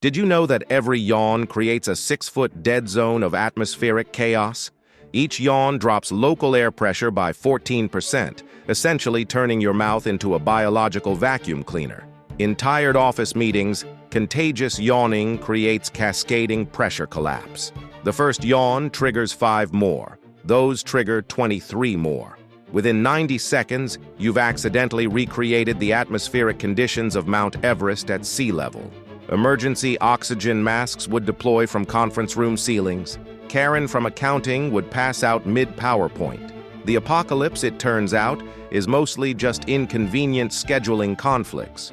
Did you know that every yawn creates a 6-foot dead zone of atmospheric chaos? Each yawn drops local air pressure by 14%, essentially turning your mouth into a biological vacuum cleaner. In tired office meetings, contagious yawning creates cascading pressure collapse. The first yawn triggers 5 more. Those trigger 23 more. Within 90 seconds, you've accidentally recreated the atmospheric conditions of Mount Everest at sea level. Emergency oxygen masks would deploy from conference room ceilings. Karen from accounting would pass out mid-PowerPoint. The apocalypse, it turns out, is mostly just inconvenient scheduling conflicts.